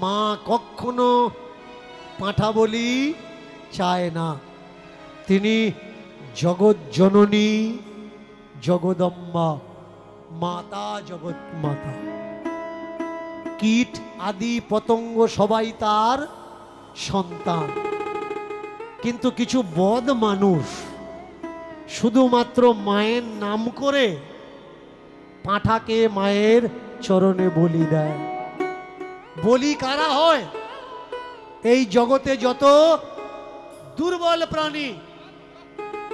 মা কখনো পাঁঠা বলি চায় না। তিনি জগৎ জননী, জগদম্বা, মাতা, জগৎ মাতা। কীট আদি পতঙ্গ সবাই তার সন্তান। কিন্তু কিছু বদ মানুষ শুধুমাত্র মায়ের নাম করে পাঁঠাকে মায়ের চরণে বলি দেয়। বলি কারা হয়? এই জগতে যত দুর্বল প্রাণী।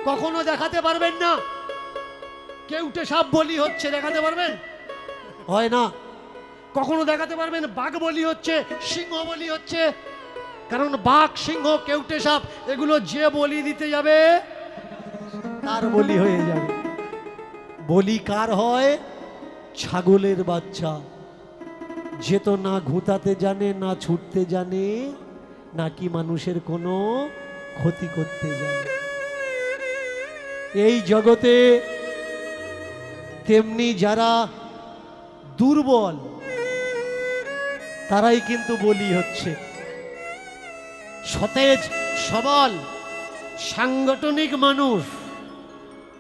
কখনো দেখাতে পারবেন না কেউটে সাপ বলি হচ্ছে, দেখাতে পারবেন? হয় না। কখনো দেখাতে পারবেন বাঘ বলি হচ্ছে, সিংহ বলি হচ্ছে? কারণ বাঘ, সিংহ, কেউটে সাপ এগুলো যে বলি দিতে যাবে তার বলি হয়ে যাবে। বলি কার হয়? ছাগলের বাচ্চা, যে তো না ঘুঁতাতে জানে, না ছুটতে জানে, নাকি মানুষের কোনো ক্ষতি করতে জানে। এই জগতে তেমনি যারা দুর্বল তারাই কিন্তু বলি হচ্ছে। সতেজ সবল সাংগঠনিক মানুষ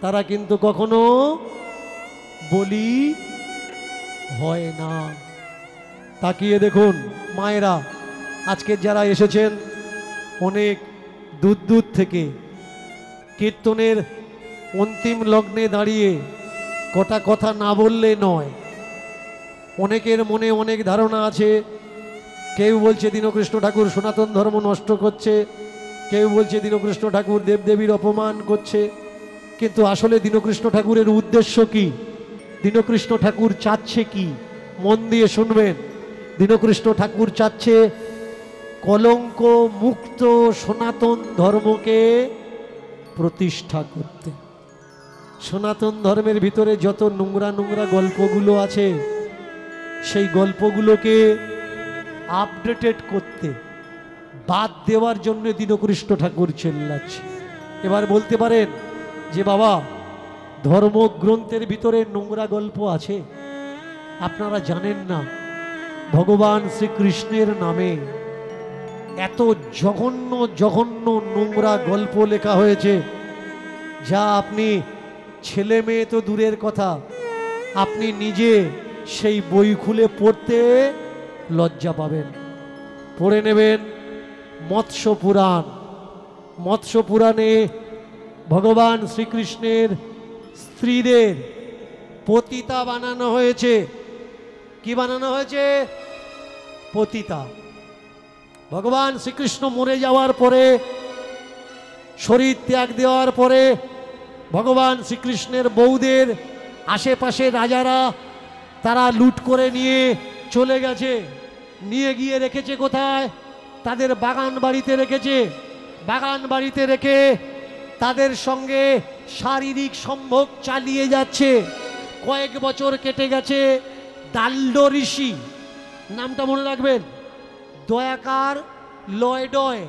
তারা কিন্তু কখনো বলি হয় না। তাকিয়ে দেখুন মায়েরা, আজকে যারা এসেছেন অনেক দূর দূর থেকে, কীর্তনের অন্তিম লগ্নে দাঁড়িয়ে কটা কথা না বললে নয়। অনেকের মনে অনেক ধারণা আছে। কেউ বলছে দীনকৃষ্ণ ঠাকুর সনাতন ধর্ম নষ্ট করছে, কেউ বলছে দীনকৃষ্ণ ঠাকুর দেবদেবীর অপমান করছে। কিন্তু আসলে দীনকৃষ্ণ ঠাকুরের উদ্দেশ্য কি? দীনকৃষ্ণ ঠাকুর চাচ্ছে কি? মন দিয়ে শুনবেন। দীনকৃষ্ণ ঠাকুর চাচ্ছে কলঙ্ক মুক্ত সনাতন ধর্মকে প্রতিষ্ঠা করতে। সনাতন ধর্মের ভিতরে যত নোংরা নোংরা গল্পগুলো আছে সেই গল্পগুলোকে আপডেটেড করতে, বাদ দেওয়ার জন্য দীনকৃষ্ণ ঠাকুর চেল্লাচ্ছে। এবার বলতে পারেন যে বাবা, ধর্মগ্রন্থের ভিতরে নোংরা গল্প আছে, আপনারা জানেন না ভগবান শ্রীকৃষ্ণের নামে এত জঘন্য জঘন্য নোংরা গল্প লেখা হয়েছে, যা আপনি ছেলে মেয়ে তো দূরের কথা, আপনি নিজে সেই বই খুলে পড়তে লজ্জা পাবেন। পড়ে নেবেন মৎস্য পুরাণ। মৎস্য পুরাণে ভগবান শ্রীকৃষ্ণের স্ত্রীদের পতিতা বানানো হয়েছে। কি বানানো হয়েছে? পতিতা। ভগবান শ্রীকৃষ্ণ মরে যাওয়ার পরে, শরীর ত্যাগ দেওয়ার পরে ভগবান শ্রীকৃষ্ণের বউদের আশেপাশে রাজারা তারা লুট করে নিয়ে চলে গেছে। নিয়ে গিয়ে রেখেছে কোথায়? তাদের বাগান বাড়িতে রেখেছে। বাগান বাড়িতে রেখে তাদের সঙ্গে শারীরিক সম্ভোগ চালিয়ে যাচ্ছে। কয়েক বছর কেটে গেছে। দাল্ড ঋষি, নামটা মনে রাখবেন, দয়াকার লয়ডয়,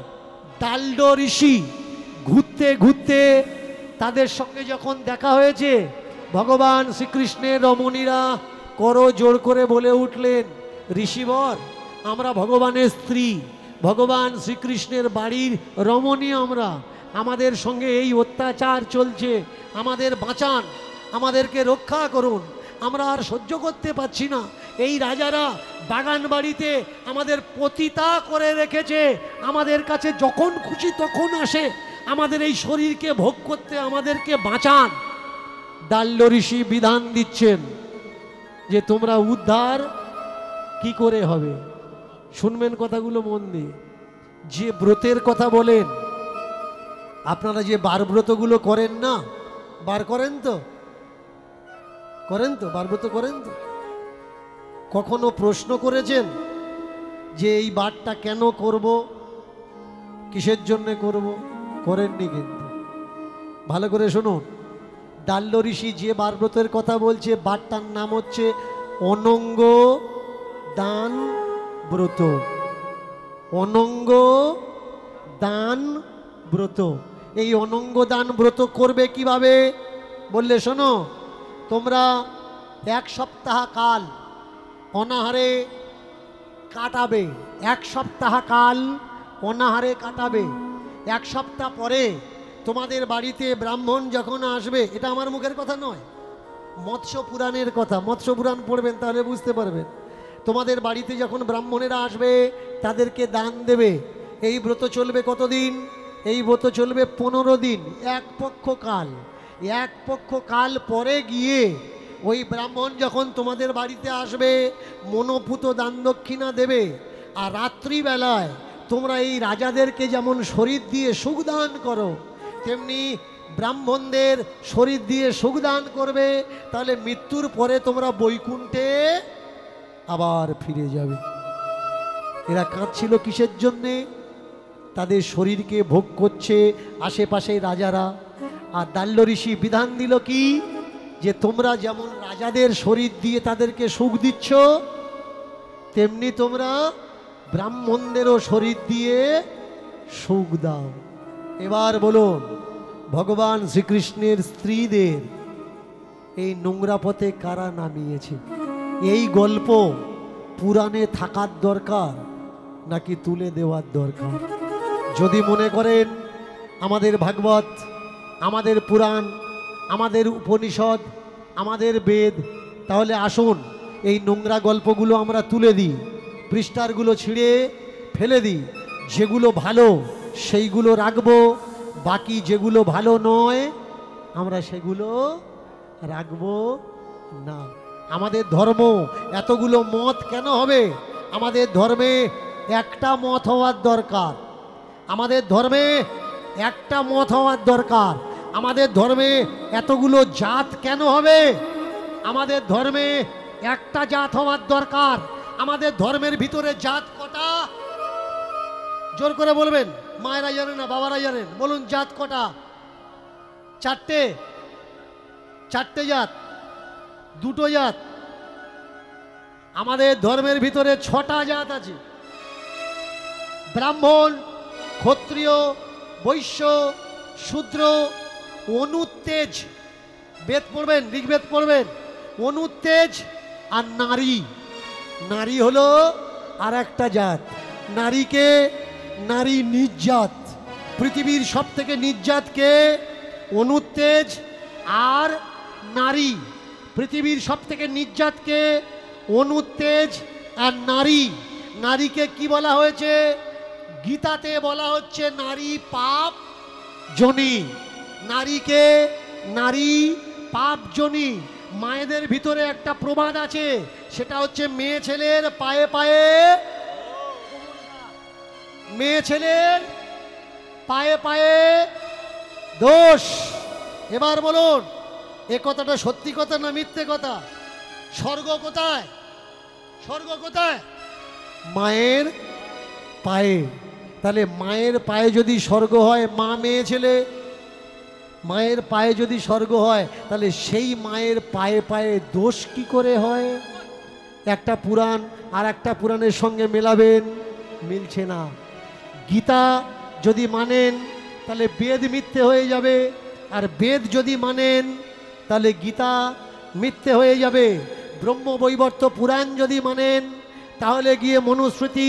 দাল্ড ঋষি ঘুরতে ঘুরতে তাদের সঙ্গে যখন দেখা হয়েছে, ভগবান শ্রীকৃষ্ণের রমণীরা করো জোর করে বলে উঠলেন, ঋষিবর, আমরা ভগবানের স্ত্রী, ভগবান শ্রীকৃষ্ণের বাড়ির রমণী, আমরা, আমাদের সঙ্গে এই অত্যাচার চলছে, আমাদের বাঁচান, আমাদেরকে রক্ষা করুন, আমরা আর সহ্য করতে পারছি না। এই রাজারা বাগান বাড়িতে আমাদের পতিতা করে রেখেছে, আমাদের কাছে যখন খুশি তখন আসে, আমাদের এই শরীরকে ভোগ করতে, আমাদেরকে বাঁচান। দাল্ড ঋষি বিধান দিচ্ছেন যে তোমরা উদ্ধার কি করে হবে? শুনবেন কথাগুলো মন দিয়ে। যে ব্রতের কথা বলেন, আপনারা যে বারব্রতগুলো করেন না, বার করেন তো? করেন তো? বারব্রত করেন তো? কখনো প্রশ্ন করেছেন যে এই বারটা কেন করব, কিসের জন্য করব? করেননি। কিন্তু ভালো করে শুনুন, দাল্ড ঋষি যে বারব্রতের কথা বলছে, বারটার নাম হচ্ছে অনঙ্গ দান ব্রত। অনঙ্গ দান ব্রত। এই অনঙ্গ দান ব্রত করবে কিভাবে বললে শোনো, তোমরা 1 সপ্তাহ কাল অনাহারে কাটাবে, 1 সপ্তাহ কাল অনাহারে কাটাবে। 1 সপ্তাহ পরে তোমাদের বাড়িতে ব্রাহ্মণ যখন আসবে, এটা আমার মুখের কথা নয়, মৎস্য পুরাণের কথা। মৎস্য পুরাণ পড়বেন তাহলে বুঝতে পারবেন। তোমাদের বাড়িতে যখন ব্রাহ্মণেরা আসবে তাদেরকে দান দেবে। এই ব্রত চলবে কতদিন? এই ব্রত চলবে 15 দিন, 1 পক্ষ কাল। 1 পক্ষ কাল পরে গিয়ে ওই ব্রাহ্মণ যখন তোমাদের বাড়িতে আসবে মনোপুত দান দক্ষিণা দেবে। আর রাত্রিবেলায় তোমরা এই রাজাদেরকে যেমন শরীর দিয়ে সুখদান করো, তেমনি ব্রাহ্মণদের শরীর দিয়ে সুখদান করবে। তাহলে মৃত্যুর পরে তোমরা বৈকুণ্ঠে আবার ফিরে যাবে। এরা কাঁদছিল কিসের জন্যে? তাদের শরীরকে ভোগ করছে আশেপাশে রাজারা। আর দাল্য ঋষি বিধান দিল কি, যে তোমরা যেমন রাজাদের শরীর দিয়ে তাদেরকে সুখ দিচ্ছ, তেমনি তোমরা ব্রাহ্মণদেরও শরীর দিয়ে সুখ দাও। এবার বলুন, ভগবান শ্রীকৃষ্ণের স্ত্রীদের এই নোংরা পথে কারা নামিয়েছে? এই গল্প পুরাণে থাকার দরকার নাকি তুলে দেওয়ার দরকার? যদি মনে করেন আমাদের ভাগবত, আমাদের পুরাণ, আমাদের উপনিষদ, আমাদের বেদ, তাহলে আসুন এই নোংরা গল্পগুলো আমরা তুলে দিই, পৃষ্ঠারগুলো ছিঁড়ে ফেলে দিই। যেগুলো ভালো সেইগুলো রাখবো, বাকি যেগুলো ভালো নয় আমরা সেগুলো রাখবো না। আমাদের ধর্ম এতগুলো মত কেন হবে? আমাদের ধর্মে একটা মত হওয়ার দরকার। আমাদের ধর্মে একটা মত হওয়ার দরকার। আমাদের ধর্মে এতগুলো জাত কেন হবে? আমাদের ধর্মে একটা জাত হওয়ার দরকার। আমাদের ধর্মের ভিতরে জাত কটা? জোর করে বলবেন, মায়েরা জানেন না, বাবারা জানেন, বলুন জাত কটা? 4টে। 4টে জাত, 2টো জাত। আমাদের ধর্মের ভিতরে 6টা জাত আছে। ব্রাহ্মণ, ক্ষত্রিয়, বৈশ্য, শূদ্র, অনুত্তেজ। বেদ পড়বেন, ঋগ্বেদ পড়বেন। অনুত্তেজ আর নারী। নারী হলো আর একটা জাত। নারীকে নারী নির্জাত। পৃথিবীর সব থেকে নির্জাতকে অনুত্তেজ আর নারী। পৃথিবীর সব থেকে নির্জাতকে অনুত্তেজ আর নারী। নারীকে কি বলা হয়েছে? গীতাতে বলা হচ্ছে নারী পাপ জনি। নারীকে নারী পাপ জনি। মায়েদের ভিতরে একটা প্রবাদ আছে, সেটা হচ্ছে মেয়ে ছেলের পায়ে পায়ে, মেয়ে ছেলের পায়ে পায়ে দোষ। এবার বলুন, এ কথাটা সত্যি কথা না মিথ্যে কথা? স্বর্গ কোথায়? স্বর্গ কোথায়? মায়ের পায়ে। তাহলে মায়ের পায়ে যদি স্বর্গ হয়, মা মেয়ে ছেলে, মায়ের পায়ে যদি স্বর্গ হয়, তাহলে সেই মায়ের পায়ে পায়ে দোষ কি করে হয়? একটা পুরাণ আর একটা পুরাণের সঙ্গে মেলাবেন, মিলছে না। গীতা যদি মানেন তাহলে বেদ মিথ্যে হয়ে যাবে, আর বেদ যদি মানেন তাহলে গীতা মিথ্যে হয়ে যাবে। ব্রহ্মবৈবর্ত পুরাণ যদি মানেন তাহলে গিয়ে মনুস্মৃতি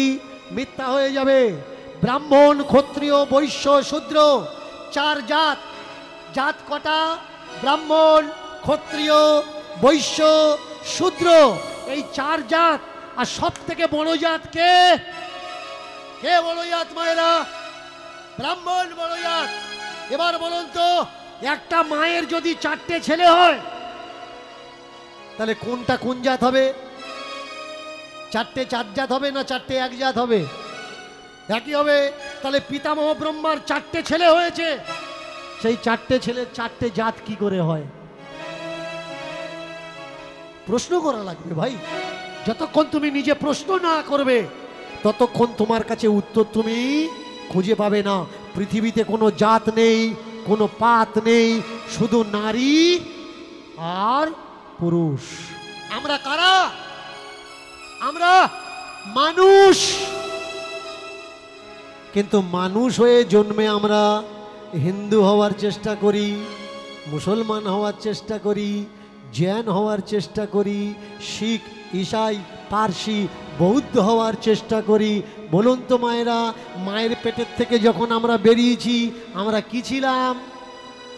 মিথ্যা হয়ে যাবে। ব্রাহ্মণ, ক্ষত্রিয়, বৈশ্য, শূদ্র, 4 জাত। জাত কটা? ব্রাহ্মণ, ক্ষত্রিয়, বৈশ্য, শূদ্র, এই 4 জাত। আর সব থেকে বড় জাত কে? কে বড় জাত মায়েরা? ব্রাহ্মণ বড় জাত। এবার বলুন তো, একটা মায়ের যদি 4টে ছেলে হয় তাহলে কোনটা কোন জাত হবে? 4টে 4 জাত হবে না 4টে 1 জাত হবে? একই হবে। তাহলে পিতামহ ব্রহ্মার 4টে ছেলে হয়েছে, সেই 4টে ছেলের 4টে জাত কি করে হয়? প্রশ্ন করা লাগবে ভাই। যতক্ষণ তুমি নিজে প্রশ্ন না করবে ততক্ষণ তোমার কাছে উত্তর তুমি খুঁজে পাবে না। পৃথিবীতে কোনো জাত নেই, কোনো পাত নেই, শুধু নারী আর পুরুষ। আমরা কারা? আমরা মানুষ। কিন্তু মানুষ হয়ে জন্মে আমরা হিন্দু হওয়ার চেষ্টা করি, মুসলমান হওয়ার চেষ্টা করি, জৈন হওয়ার চেষ্টা করি, শিখ, ঈসাই, পারসি, বৌদ্ধ হওয়ার চেষ্টা করি। বলুন তো মায়েরা, মায়ের পেটের থেকে যখন আমরা বেরিয়েছি আমরা কি ছিলাম?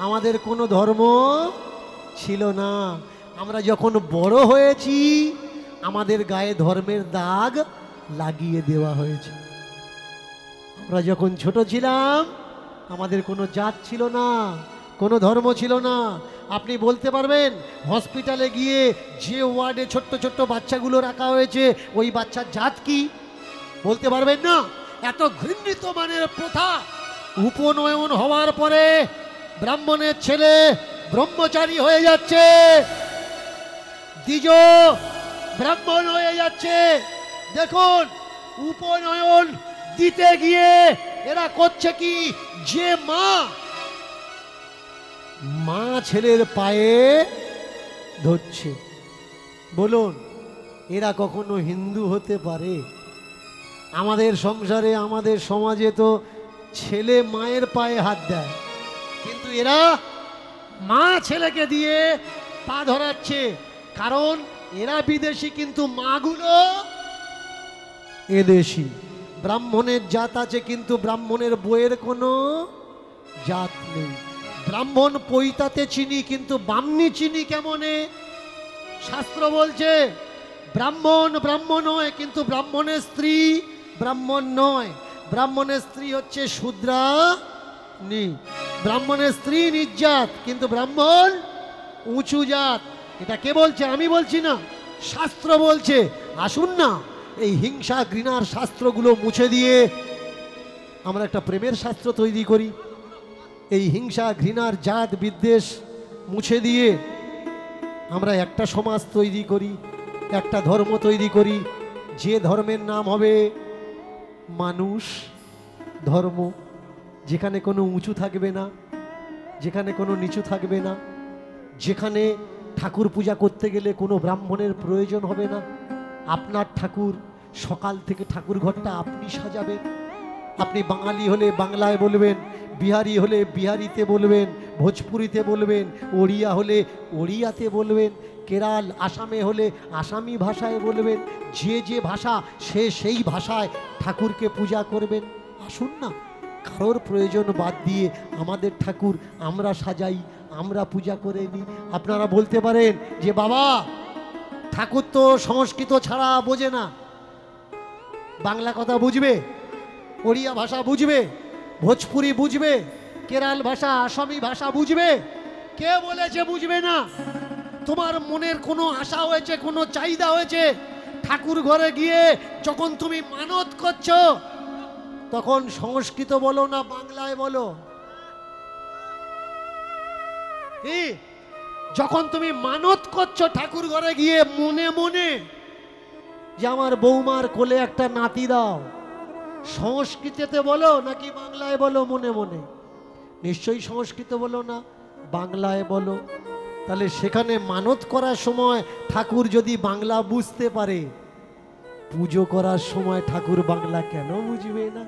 আমাদের কোনো ধর্ম ছিল না। আমরা যখন বড় হয়েছি আমাদের গায়ে ধর্মের দাগ লাগিয়ে দেওয়া হয়েছে। আমরা যখন ছোট ছিলাম আমাদের কোনো জাত ছিল না, কোনো ধর্ম ছিল না। আপনি বলতে পারবেন হসপিটালে গিয়ে যে ওয়ার্ডে ছোট্ট ছোট্ট বাচ্চাগুলো রাখা হয়েছে ওই বাচ্চার জাত কি? বলতে পারবেন না। এত ঘৃণিত মানের প্রথা। উপনয়ন হওয়ার পরে ব্রাহ্মণের ছেলে ব্রহ্মচারী হয়ে যাচ্ছে, দ্বিজ ব্রাহ্মণ হয়ে যাচ্ছে। দেখুন, উপনয়ন দিতে গিয়ে এরা করছে কি, যে মা ছেলের পায়ে ধরছে। বলুন, এরা কখনো হিন্দু হতে পারে? আমাদের সংসারে, আমাদের সমাজে তো ছেলে মায়ের পায়ে হাত দেয়, কিন্তু এরা মা ছেলেকে দিয়ে পা ধরাচ্ছে। কারণ এরা বিদেশি কিন্তু মাগুলো এদেশি। ব্রাহ্মণের জাত আছে কিন্তু ব্রাহ্মণের বইয়ের কোনো জাত নেই। ব্রাহ্মণ পৈতাতে চিনি কিন্তু বামনি চিনি কেমনে? শাস্ত্র বলছে ব্রাহ্মণ ব্রাহ্মণ নয়, কিন্তু ব্রাহ্মণের স্ত্রী ব্রাহ্মণ নয়। ব্রাহ্মণের স্ত্রী হচ্ছে শূদ্রাণী। ব্রাহ্মণের স্ত্রী নিজ জাত, কিন্তু ব্রাহ্মণ উঁচু জাত। এটা কে বলছে? আমি বলছি না, শাস্ত্র বলছে। আসুন না, এই হিংসা ঘৃণার শাস্ত্রগুলো মুছে দিয়ে আমরা একটা প্রেমের শাস্ত্র তৈরি করি। এই হিংসা ঘৃণার জাত বিদ্বেষ মুছে দিয়ে আমরা একটা সমাজ তৈরি করি, একটা ধর্ম তৈরি করি, যে ধর্মের নাম হবে মানুষ ধর্ম। যেখানে কোনো উঁচু থাকবে না, যেখানে কোনো নিচু থাকবে না, যেখানে ঠাকুর পূজা করতে গেলে কোনো ব্রাহ্মণের প্রয়োজন হবে না। আপনার ঠাকুর সকাল থেকে ঠাকুর ঘরটা আপনি সাজাবেন। আপনি বাঙালি হলে বাংলায় বলবেন, বিহারি হলে বিহারিতে বলবেন, ভোজপুরিতে বলবেন, ওড়িয়া হলে ওড়িয়াতে বলবেন, কেরাল আসামে হলে আসামি ভাষায় বলবেন। যে যে ভাষা সে সেই ভাষায় ঠাকুরকে পূজা করবেন। আসুন না, কারোর প্রয়োজন বাদ দিয়ে আমাদের ঠাকুর আমরা সাজাই, আমরা পূজা করে নিই। আপনারা বলতে পারেন যে বাবা, ঠাকুর তো সংস্কৃত ছাড়া বোঝে না, বাংলা কথা বুঝবে, ওড়িয়া ভাষা বুঝবে, ভোজপুরি বুঝবে, কেরাল ভাষা আসামি ভাষা বুঝবে। কে বলেছে বুঝবে না? তোমার মনের কোনো আশা হয়েছে, কোনো চাহিদা হয়েছে, ঠাকুর ঘরে গিয়ে যখন তুমি মানত করছো তখন সংস্কৃত বলো না বাংলায় বলো? যখন তুমি মানত করছো ঠাকুর ঘরে গিয়ে মনে মনে যে আমার বৌমার কোলে একটা নাতি দাও, সংস্কৃতিতে বলো নাকি বাংলায় বলো? মনে মনে নিশ্চয়ই সংস্কৃত বলো না, বাংলায় বলো। তাহলে সেখানে মানত করার সময় ঠাকুর যদি বাংলা বুঝতে পারে, পুজো করার সময় ঠাকুর বাংলা কেন বুঝবে না?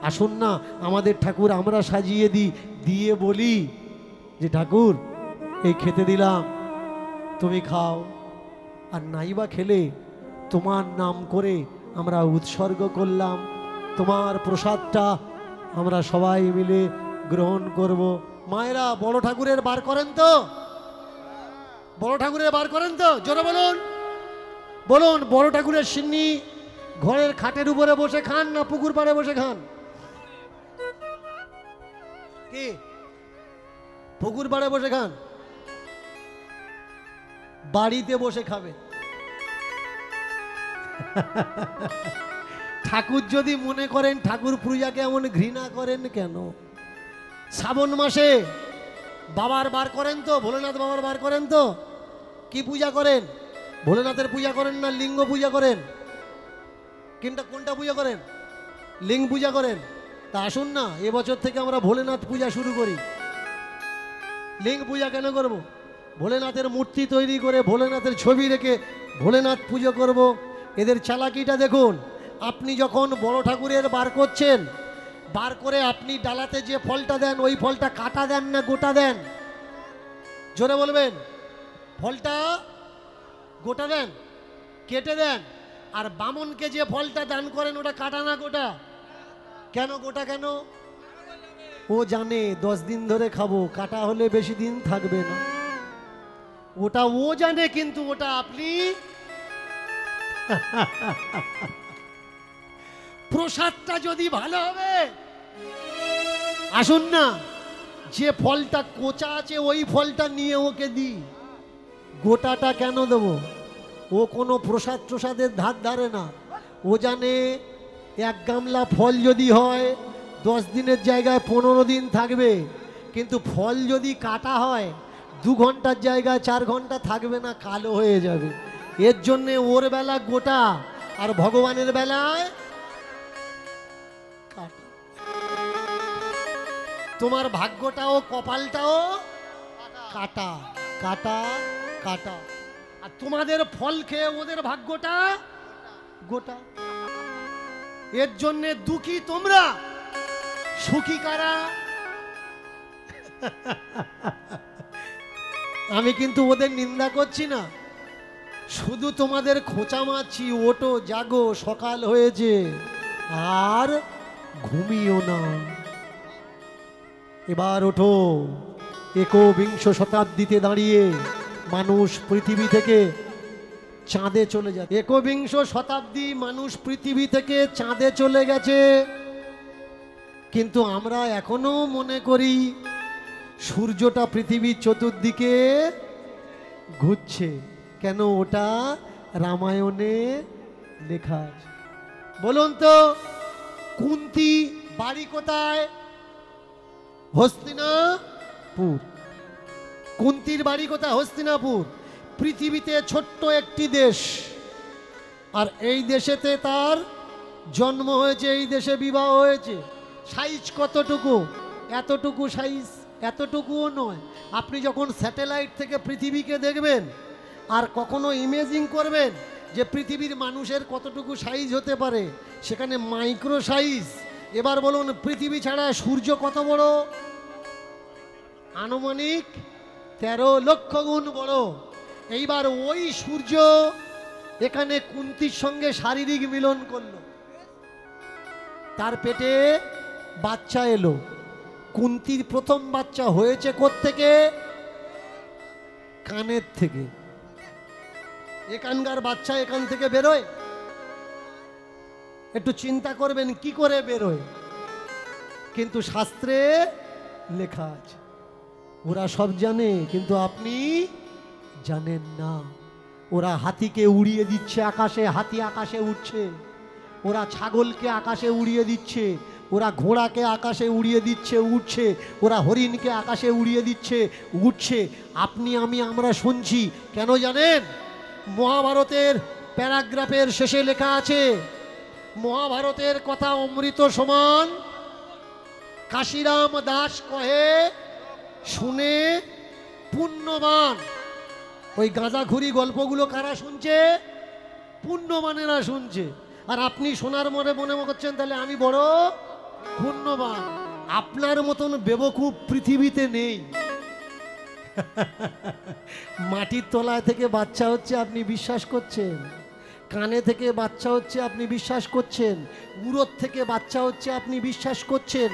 আসুন না, আমাদের ঠাকুর আমরা সাজিয়ে দিই, দিয়ে বলি যে ঠাকুর এই খেতে দিলাম, তুমি খাও। আর নাইবা খেলে তোমার নাম করে আমরা উৎসর্গ করলাম, তোমার প্রসাদটা আমরা সবাই মিলে গ্রহণ করব। মায়েরা বড় ঠাকুরের বার করেন তো? বড় ঠাকুরের বার করেন তো? জোরে বলুন, বলুন। বড় ঠাকুরের সিন্নি ঘরের খাটের উপরে বসে খান না পুকুর পাড়ে বসে খান? কি পুকুর পাড়ে বসে খান? বাড়িতে বসে খাবে। ঠাকুর যদি মনে করেন ঠাকুর পূজাকে এমন ঘৃণা করেন কেন? শ্রাবণ মাসে বাবার বার করেন তো? ভোলেনাথ বাবার বার করেন তো? কি পূজা করেন? ভোলেনাথের পূজা করেন না লিঙ্গ পূজা করেন? কিন্তু কোনটা পূজা করেন? লিঙ্গ পূজা করেন। তা আসুন না, এবছর থেকে আমরা ভোলেনাথ পূজা শুরু করি। লিঙ্গ পূজা কেন করব? ভোলেনাথের মূর্তি তৈরি করে ভোলেনাথের ছবি রেখে ভোলেনাথ পুজো করব। এদের চালাকিটা দেখুন। আপনি যখন বড় ঠাকুরের বার করছেন, বার করে আপনি ডালাতে যে ফলটা দেন ওই ফলটা কাটা দেন না গোটা দেন? জোরে বলবেন। ফলটা গোটা দেন, কেটে দেন। আর বামনকে যে ফলটা দান করেন ওটা কাটা না গোটা? কেন গোটা কেন? ও জানে 10 দিন ধরে খাবো, কাটা হলে বেশি দিন থাকবে না, ওটা ও জানে, কিন্তু ওটা আপনি প্রসাদটা যদি ভালো হবে, আসুন না, যে ফলটা কোচা আছে ওই ফলটা নিয়ে ওকে দিই, গোটাটা কেন দেবো? ও কোনো প্রসাদের ধার ধারে না, ও জানে 1 গামলা ফল যদি হয় 10 দিনের জায়গায় 15 দিন থাকবে, কিন্তু ফল যদি কাটা হয় 2 ঘন্টার জায়গায় 4 ঘন্টা থাকবে না, কালো হয়ে যাবে। এর জন্যে ওর বেলা গোটা আর ভগবানের বেলায় কাটা। তোমার ভাগ্যটাও কপালটাও কাটা কাটা কাটা, আর তোমাদের ফল খেয়ে ওদের ভাগ্যটা গোটা। এর জন্যে দুঃখী তোমরা, সুখী কারা? আমি কিন্তু ওদের নিন্দা করছি না, শুধু তোমাদের খোঁচা মারছি, ওঠো, জাগো, সকাল হয়েছে, আর ঘুমিও না। এবার ওঠো। 21 শতাব্দীতে দাঁড়িয়ে মানুষ পৃথিবী থেকে চাঁদে চলে যায়। 21 শতাব্দী মানুষ পৃথিবী থেকে চাঁদে চলে গেছে, কিন্তু আমরা এখনো মনে করি সূর্যটা পৃথিবীর চতুর্দিকে ঘুরছে। কেন? ওটা রামায়ণে লেখা আছে। বলুন তো, কুন্তী বাড়ি কোথায়? হস্তিনাপুর। কুন্তীর বাড়ি কোথায়? হস্তিনাপুর। পৃথিবীতে ছোট্ট একটি দেশ, আর এই দেশেতে তার জন্ম হয়েছে, এই দেশে বিবাহ হয়েছে। সাইজ কতটুকু? এতটুকু সাইজ, এতটুকুও নয়। আপনি যখন স্যাটেলাইট থেকে পৃথিবীকে দেখবেন আর কখনো ইমেজিং করবেন যে পৃথিবীর মানুষের কতটুকু সাইজ হতে পারে, সেখানে মাইক্রো সাইজ। এবার বলুন, পৃথিবী ছাড়া সূর্য কত বড়? আনুমানিক 13 লক্ষ গুণ বড়। এইবার ওই সূর্য এখানে কুন্তীর সঙ্গে শারীরিক মিলন করলো, তার পেটে বাচ্চা এলো। কুন্তীর প্রথম বাচ্চা হয়েছে কোত্থেকে? কানের থেকে। এখানকার বাচ্চা এখান থেকে বেরোয়? একটু চিন্তা করবেন কি করে বেরোয়, কিন্তু শাস্ত্রে লেখা আছে। ওরা সব জানে, কিন্তু আপনি জানেন না। ওরা হাতিকে উড়িয়ে দিচ্ছে আকাশে, হাতি আকাশে উঠছে। ওরা ছাগলকে আকাশে উড়িয়ে দিচ্ছে, ওরা ঘোড়াকে আকাশে উড়িয়ে দিচ্ছে, উঠছে। ওরা হরিণকে আকাশে উড়িয়ে দিচ্ছে, উঠছে। আপনি আমি আমরা শুনছি। কেন জানেন? মহাভারতের প্যারাগ্রাফের শেষে লেখা আছে, মহাভারতের কথা অমৃত সমান, কাশিরাম দাস কহে শুনে পুণ্যবান। ওই গাঁজাখুরি গল্পগুলো কারা শুনছে? পুণ্যবানেরা শুনছে। আর আপনি শোনার মনে মনে করছেন তাহলে আমি বড় পুণ্যবান। আপনার মতন বেবকুব পৃথিবীতে নেই। মাটির তলায় থেকে বাচ্চা হচ্ছে, আপনি বিশ্বাস করছেন? কানে থেকে বাচ্চা হচ্ছে, আপনি বিশ্বাস করছেন? উরোর থেকে বাচ্চা হচ্ছে, আপনি বিশ্বাস করছেন?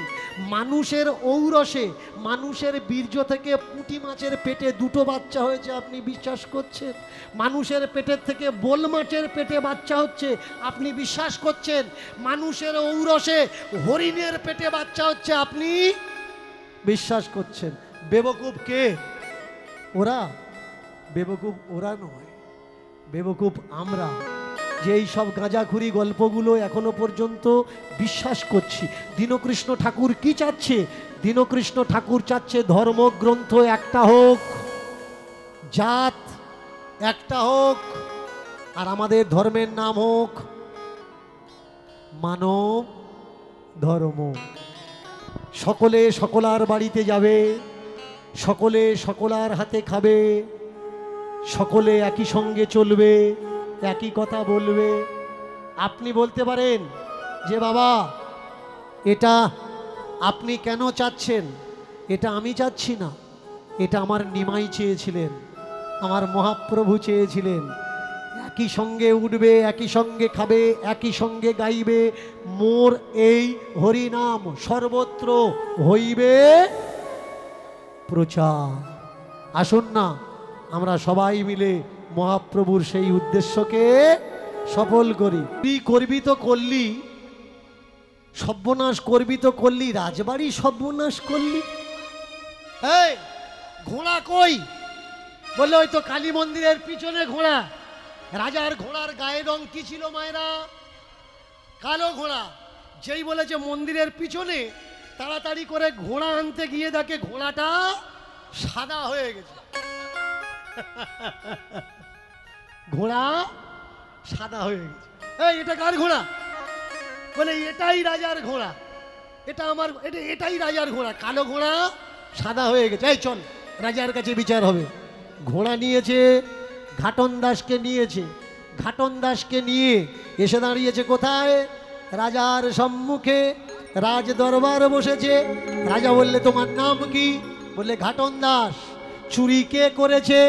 মানুষের ঔরসে, মানুষের বীর্য থেকে পুঁটি মাছের পেটে 2টো বাচ্চা হয়েছে, আপনি বিশ্বাস করছেন? মানুষের পেটের থেকে বোল মাছের পেটে বাচ্চা হচ্ছে, আপনি বিশ্বাস করছেন? মানুষের ঔরসে হরিণের পেটে বাচ্চা হচ্ছে, আপনি বিশ্বাস করছেন? বেবকুব কে? ওরা? বেবকুব ওরা নয়, বেবকুব আমরা, যে এই সব গাঁজাখুরি গল্পগুলো এখনো পর্যন্ত বিশ্বাস করছি। দীনকৃষ্ণ ঠাকুর কি চাচ্ছে? দীনকৃষ্ণ ঠাকুর চাচ্ছে ধর্মগ্রন্থ একটা হোক, জাত একটা হোক, আর আমাদের ধর্মের নাম হোক মানব ধর্ম। সকলে সকলার বাড়িতে যাবে, সকলে সকলার হাতে খাবে, সকলে একই সঙ্গে চলবে, একই কথা বলবে। আপনি বলতে পারেন যে বাবা এটা আপনি কেন চাচ্ছেন? এটা আমি চাচ্ছি না, এটা আমার নিমাই চেয়েছিলেন, আমার মহাপ্রভু চেয়েছিলেন। একই সঙ্গে উঠবে, একই সঙ্গে খাবে, একই সঙ্গে গাইবে, মোর এই হরিনাম সর্বত্র হইবে প্রচার। আসুন না আমরা সবাই মিলে মহাপ্রভুর সেই উদ্দেশ্যকে সফল করি। তুই করবি তো করলি, সর্বনাশ করবি তো করলি, রাজবাড়ি সর্বনাশ করলি। এই ঘোড়া কই? বললে ওই তো কালী মন্দিরের পিছনে ঘোড়া। রাজার ঘোড়ার গায়ের রং কি ছিল মায়েরা? কালো ঘোড়া। যেই বলেছে মন্দিরের পিছনে, তাড়াতাড়ি করে ঘোড়া আনতে গিয়ে দেখে ঘোড়াটা সাদা হয়ে গেছে। ঘোড়া সাদা হয়ে গেছে। এই এটা কার ঘোড়া? বলে এটাই রাজার ঘোড়া, এটা আমার, এটাই রাজার ঘোড়া, কালো ঘোড়া সাদা হয়ে গেছে। এই চল, রাজার কাছে বিচার হবে। ঘোড়া নিয়েছে, ঘাটন দাসকে নিয়েছে, ঘাটন দাসকে নিয়ে এসে দাঁড়িয়েছে কোথায়? রাজার সম্মুখে। রাজ দরবার বসেছে। রাজা বললে তোমার নাম কি? বললে ঘাটন দাস। চুরি কে করেছে?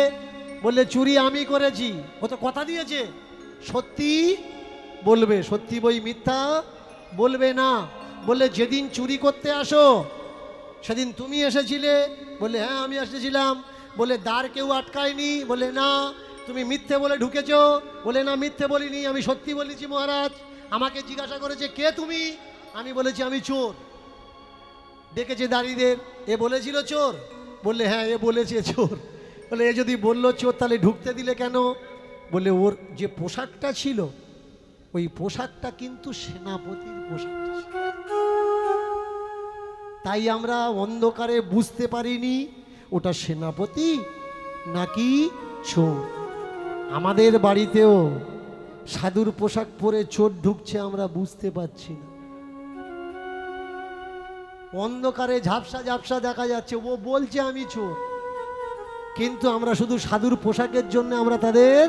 বললে চুরি আমি করেছি। ও তো কথা দিয়েছে, সত্যি বলবে, সত্যি বই মিথ্যা বলবে না। বললে যেদিন চুরি করতে আসো সেদিন তুমি এসেছিলে? বললে হ্যাঁ আমি এসেছিলাম। বলে দ্বার কেউ আটকায়নি? বলে না। তুমি মিথ্যে বলে ঢুকেছো? বলে না মিথ্যে বলিনি, আমি সত্যি বলেছি মহারাজ। আমাকে জিজ্ঞাসা করেছে কে তুমি? আমি বলেছি আমি চোর। ডেকেছে দাঁড়িদের, এ বলেছিল চোর? বললে হ্যাঁ এ বলেছে চোর। বলে এ যদি বললো চোর তাহলে ঢুকতে দিলে কেন? বলে ওর যে পোশাকটা ছিল ওই পোশাকটা কিন্তু সেনাপতির পোশাক, তাই আমরা অন্ধকারে বুঝতে পারিনি ওটা সেনাপতি নাকি চোর। আমাদের বাড়িতেও সাধুর পোশাক পরে চোর ঢুকছে, আমরা বুঝতে পারছি না। অন্ধকারে ঝাপসা ঝাপসা দেখা যাচ্ছে, ও বলছে আমি চোর, কিন্তু আমরা শুধু সাধুর পোশাকের জন্য আমরা তাদের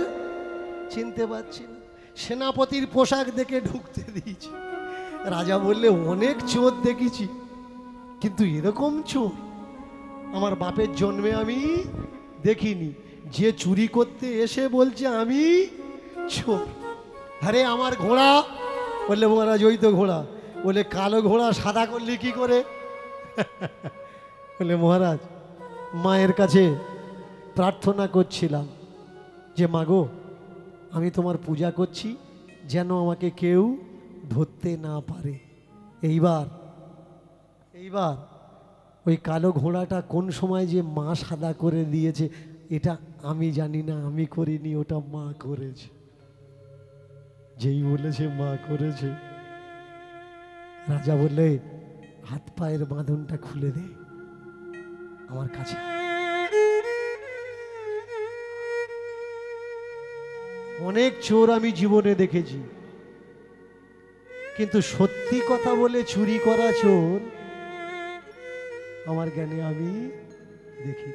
চিনতে পারছি না। সেনাপতির পোশাক দেখে ঢুকতে দিয়েছি। রাজা বললে অনেক চোর দেখেছি, কিন্তু এরকম চোর আমার বাপের জন্মে আমি দেখিনি, যে চুরি করতে এসে বলছে আমি চোর। আরে আমার ঘোড়া? বললে মহারাজ ওই তো ঘোড়া। বলে কালো ঘোড়া সাদা করলি কি করে? বলে মহারাজ মায়ের কাছে প্রার্থনা করছিলাম যে মাগো আমি তোমার পূজা করছি, যেন আমাকে কেউ ধরতে না পারে। এইবার ওই কালো ঘোড়াটা কোন সময় যে মা সাদা করে দিয়েছে এটা আমি জানি না, আমি করিনি, ওটা মা করেছে। যেই বলেছে মা করেছে, রাজা বললে হাত পায়ের বাঁধনটা খুলে দে আমার কাছে। অনেক চোর আমি জীবনে দেখেছি, কিন্তু সত্যি কথা বলে চুরি করা চোর আমার জ্ঞানে আমি দেখি।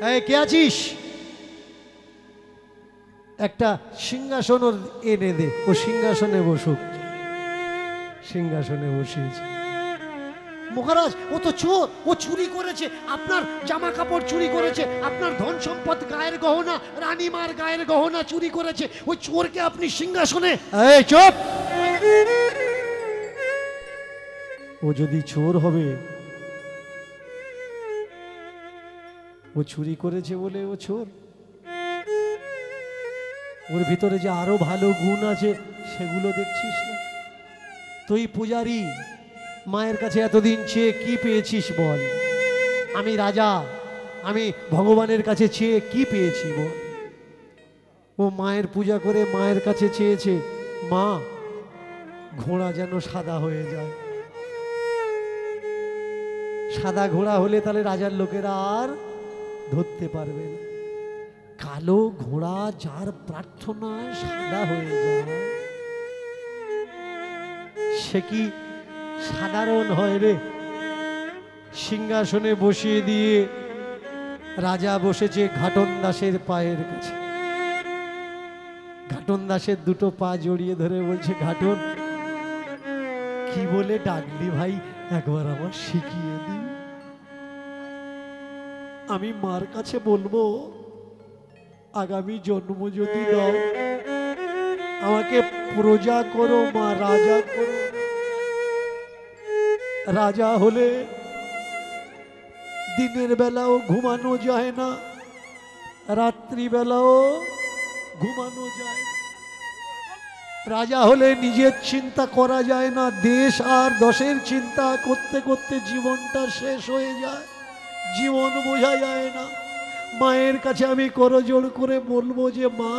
এই কে আছিস? একটা সিংহাসন এনে দে, ও সিংহাসনে বসুক। সিংহাসনে বসিয়েছে। মহারাজ ও তো চোর, ও চুরি করেছে, আপনার জামা কাপড় চুরি করেছে, আপনার ধন সম্পদ গায়ের গহনা, রানীমার গায়ের গহনা চুরি করেছে। ওই চোরকে আপনি সিংহাসনে? এই চুপ! ও যদি চোর হবে, ও চুরি করেছে বলে ও চোর? ওর ভিতরে যে আরো ভালো গুণ আছে সেগুলো দেখছিস না? তুই পূজারি, মায়ের কাছে এতদিন চেয়ে কি পেয়েছিস বল? আমি রাজা, আমি ভগবানের কাছে চেয়ে কি পেয়েছি বল? ও মায়ের পূজা করে মায়ের কাছে চেয়েছে মা ঘোড়া যেন সাদা হয়ে যায়। সাদা ঘোড়া হলে তাহলে রাজার লোকেরা আর ধরতে পারবে না। কালো ঘোড়া যার প্রার্থনা সাদা হয়ে যায় সে কি সাধারণ হয় রে? সিংহাসনে বসিয়ে দিয়ে রাজা বসেছে ঘাটন দাসের পায়ের কাছে। ঘাটন দাসের দুটো পা জড়িয়ে ধরে বলছে, ঘাটন কি বলে ডাকলি ভাই, একবার আমার শিখিয়ে দি। আমি মার কাছে বলবো আগামী জন্ম যদি দাও, আমাকে প্রজা করো মা, রাজা করো। রাজা হলে দিনের বেলাও ঘুমানো যায় না, রাত্রিবেলাও ঘুমানো যায় না। রাজা হলে নিজের চিন্তা করা যায় না, দেশ আর দশের চিন্তা করতে করতে জীবনটা শেষ হয়ে যায়, জীবন বোঝা যায় না। মায়ের কাছে আমি করজোড় করে বলবো যে মা,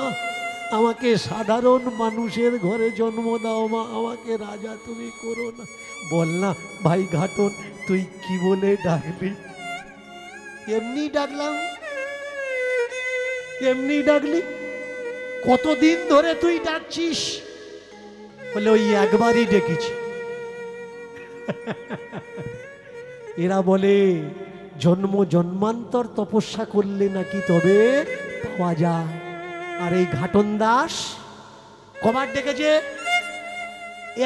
আমাকে সাধারণ মানুষের ঘরে জন্ম দাও মা, আমাকে রাজা তুমি করো না। বল না ভাই ঘাটন, তুই কি বলে ডাকলি? এমনি ডাকলাম, এমনি ডাকলি। কতদিন ধরে তুই ডাকছিস? বলে ওই একবারই ডেকেছি। এরা বলে জন্ম জন্মান্তর তপস্যা করলে নাকি তবে পাওয়া যায়। আর এই ঘাটন দাস কবার ডেকেছে?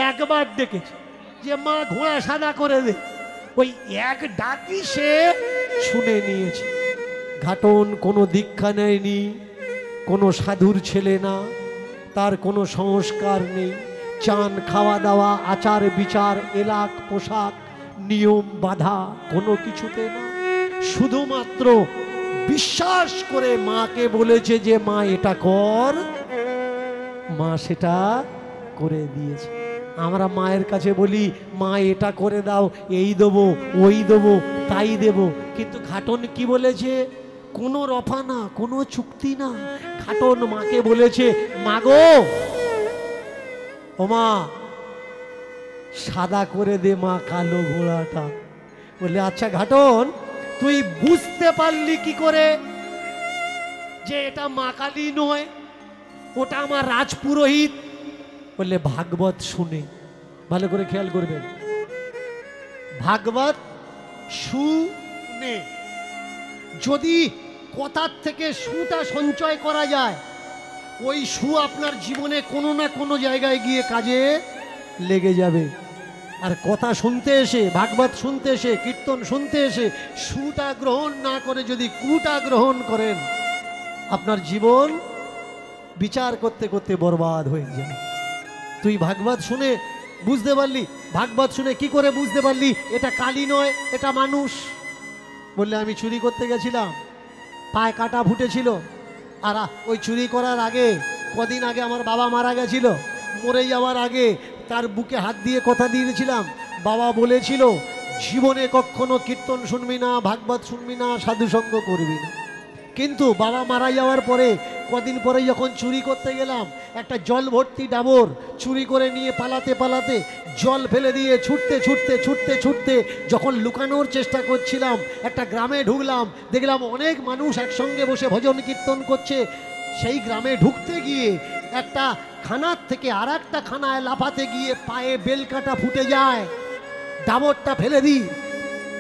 একবার ডেকেছে যে মা ঘোড়া সাদা করে দে। ওই এক ডাকি সে শুনে নিয়েছে। ঘাটন কোনো দীক্ষা নেয়নি, কোনো সাধুর ছেলে না, তার কোনো সংস্কার নেই। চান, খাওয়া দাওয়া, আচার বিচার, এলাক পোশাক, নিয়ম বাধা কোনো কিছুতে না। শুধুমাত্র বিশ্বাস করে মাকে বলেছে যে মা এটা কর, মা সেটা করে দিয়েছে। আমরা মায়ের কাছে বলি মা এটা করে দাও, এই দেবো, ওই দেবো, তাই দেব। কিন্তু ঘাটন কি বলেছে? কোনো রফা না, কোনো চুক্তি না। ঘাটন মাকে বলেছে মা গো, ও মা সাদা করে দে মা কালো ঘোড়াটা। বলে আচ্ছা ঘাটন, তুই বুঝতে পারলি কি করে যে এটা মা কালী নয়, ওটা আমার রাজপুরোহিত? বললে ভাগবত শুনে। ভালো করে খেয়াল করবেন, ভাগবত শুনে যদি কথার থেকে সুটা সঞ্চয় করা যায়, ওই সু আপনার জীবনে কোনো না কোনো জায়গায় গিয়ে কাজে লেগে যাবে। আর কথা শুনতে এসে, ভাগবত শুনতে এসে, কীর্তন শুনতে এসে সুটা গ্রহণ না করে যদি কুটা গ্রহণ করেন, আপনার জীবন বিচার করতে করতে বরবাদ হয়ে যায়। তুই ভাগবত শুনে বুঝতে পারলি, ভাগবত শুনে কি করে বুঝতে পারলি এটা কালী নয়, এটা মানুষ? বললে আমি চুরি করতে গেছিলাম, পায়ে কাটা ফুটেছিল, আর ওই চুরি করার আগে, কদিন আগে আমার বাবা মারা গেছিল, মরে যাওয়ার আগে তার বুকে হাত দিয়ে কথা দিয়েছিলাম, বাবা বলেছিল জীবনে কখনো কীর্তন শুনবি না, ভাগবত শুনবি না, সাধুসঙ্গ করবি না। কিন্তু বাবা মারা যাওয়ার পরে কদিন পরে যখন চুরি করতে গেলাম, একটা জল ভর্তি ডাবর চুরি করে নিয়ে পালাতে পালাতে, জল ফেলে দিয়ে ছুটতে ছুটতে ছুটতে ছুটতে যখন লুকানোর চেষ্টা করছিলাম, একটা গ্রামে ঢুকলাম, দেখলাম অনেক মানুষ একসঙ্গে বসে ভজন কীর্তন করছে। সেই গ্রামে ঢুকতে গিয়ে একটা খানার থেকে আর একটা খানায় লাফাতে গিয়ে পায়ে বেলকাটা ফুটে যায়। ডাবরটা ফেলে দিই,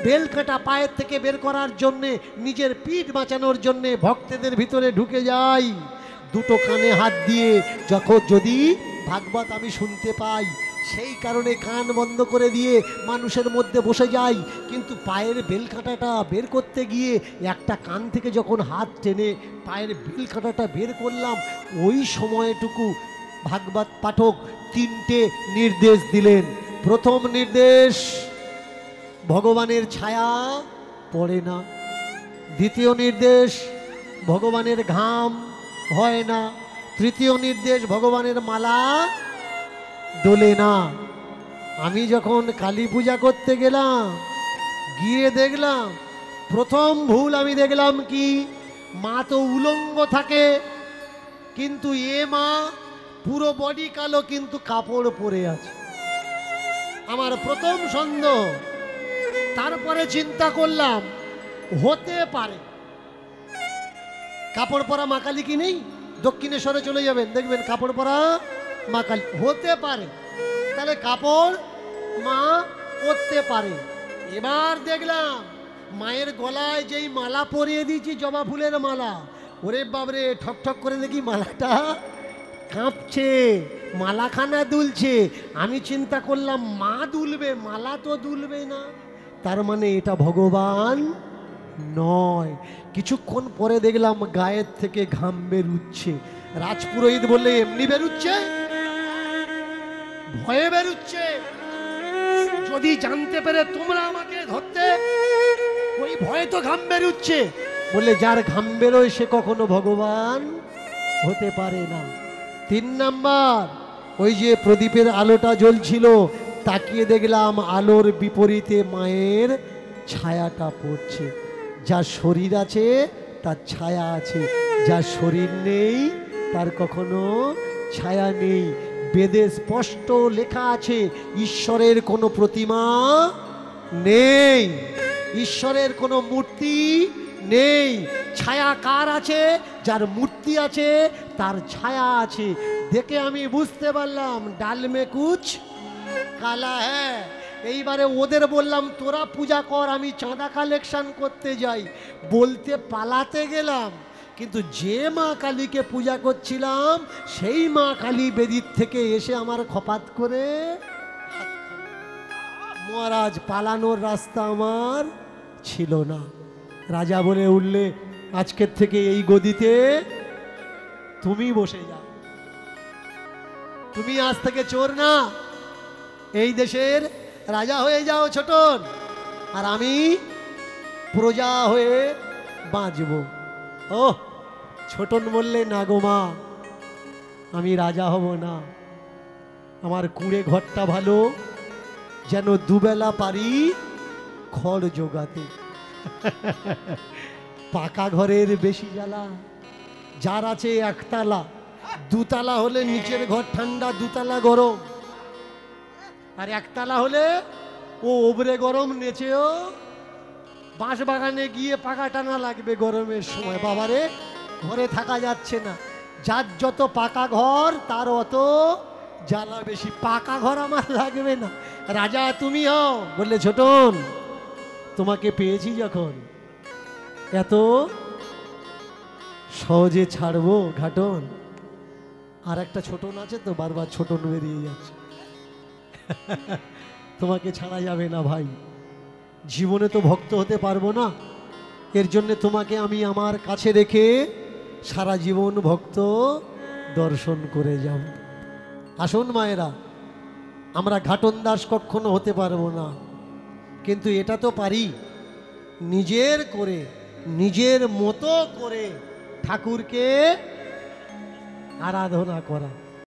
বেলকাটা পায়ের থেকে বের করার জন্যে, নিজের পিঠ বাঁচানোর জন্যে ভক্তদের ভিতরে ঢুকে যাই। দুটো কানে হাত দিয়ে যখন যদি ভাগবত আমি শুনতে পাই, সেই কারণে কান বন্ধ করে দিয়ে মানুষের মধ্যে বসে যাই। কিন্তু পায়ের বেলকাটাটা বের করতে গিয়ে একটা কান থেকে যখন হাত টেনে পায়ের বেলকাটাটা বের করলাম, ওই সময়টুকু ভাগবত পাঠক তিনটে নির্দেশ দিলেন। প্রথম নির্দেশ, ভগবানের ছায়া পড়ে না। দ্বিতীয় নির্দেশ, ভগবানের ঘাম হয় না। তৃতীয় নির্দেশ, ভগবানের মালা দোলে না। আমি যখন কালী পূজা করতে গেলাম, গিয়ে দেখলাম প্রথম ভুল আমি দেখলাম কি, মা তো উলঙ্গ থাকে, কিন্তু এ মা পুরো বডি কালো কিন্তু কাপড় পরে আছে। আমার প্রথম সন্দেহ। তারপরে চিন্তা করলাম হতে পারে কাপড় পরা মা কালী কি নেই, দক্ষিণেশ্বরে চলে যাবেন দেখবেন কাপড় পরা মা কালী, হতে পারে তাহলে কাপড় মা পরতে পারে। এবার দেখলাম মায়ের গলায় যেই মালা পরিয়ে দিয়েছি, জবা ফুলের মালা, ওরে বাবরে ঠক ঠক করে দেখি মালাটা কাঁপছে, মালাখানা দুলছে। আমি চিন্তা করলাম মা দুলবে, মালা তো দুলবে না, তার মানে এটা ভগবান নয়। কিছুক্ষণ পরে দেখলাম গায়ের থেকে ঘাম বেরুচ্ছে। রাজপুরোহিত বললে, এমনি বেরুচ্ছে? ভয়ে বেরুচ্ছে। যদি জানতে পেরে তোমরা আমাকে ধরতে, ওই ভয়ে তো ঘাম বেরুচ্ছে। বললে, যার ঘাম বেরোয় সে কখনো ভগবান হতে পারে না। 3 নাম্বার, ওই যে প্রদীপের আলোটা জ্বলছিল, তাকিয়ে দেখলাম আলোর বিপরীতে মায়ের ছায়াটা পড়ছে। যার শরীর আছে তার ছায়া আছে, যার শরীর নেই তার কখনো ছায়া নেই। বেদে স্পষ্ট লেখা আছে, ঈশ্বরের কোনো প্রতিমা নেই, ঈশ্বরের কোনো মূর্তি নেই। ছায়া কার আছে? যার মূর্তি আছে তার ছায়া আছে। দেখে আমি বুঝতে পারলাম ডাল মে কুচ কালা হ্যাঁ। এইবারে ওদের বললাম, তোরা পূজা কর, আমি চাঁদা কালেকশন করতে যাই। বলতে পালাতে গেলাম, কিন্তু যে মা কালীকে পূজা করছিলাম সেই মা কালী বেদির থেকে এসে আমার খপাত করে, মহারাজ পালানোর রাস্তা আমার ছিল না। রাজা বলে উঠলে, আজকের থেকে এই গদিতে তুমি বসে যাও। তুমি আজ থেকে চোর না, এই দেশের রাজা হয়ে যাও ছোটন, আর আমি প্রজা হয়ে বাঁচব। ও ছোটন বললে, না গো মা, আমি রাজা হব না। আমার কুঁড়ে ঘরটা ভালো, যেন দুবেলা পারি খড় জোগাতে। পাকা ঘরের বেশি জ্বালা। যার আছে একতলা, দুতলা হলে নিচের ঘর ঠান্ডা, দুতলা গরম, আর একতলা হলে ও ওবরে গরম, নেচেও বাঁশ বাগানে গিয়ে পাকা টানা লাগবে গরমের সময়। বাবারে, ঘরে থাকা যাচ্ছে না। যার যত পাকা ঘর তার অত জ্বালা বেশি। পাকা ঘর আমার লাগবে না, রাজা তুমি হও। বললে, ছোটন, তোমাকে পেয়েছি যখন, এত সহজে ছাড়বো ঘাটন? আর একটা ছোটন আছে তো, বারবার ছোটন বেরিয়ে যাচ্ছে। তোমাকে ছাড়া যাবে না ভাই, জীবনে তো ভক্ত হতে পারবো না, এর জন্য তোমাকে আমি আমার কাছে রেখে সারা জীবন ভক্ত দর্শন করে যাব। আসুন মায়েরা, আমরা ঘাটন দাস কখনো হতে পারবো না, কিন্তু এটা তো পারি, নিজের করে, নিজের মতো করে ঠাকুরকে আরাধনা করা।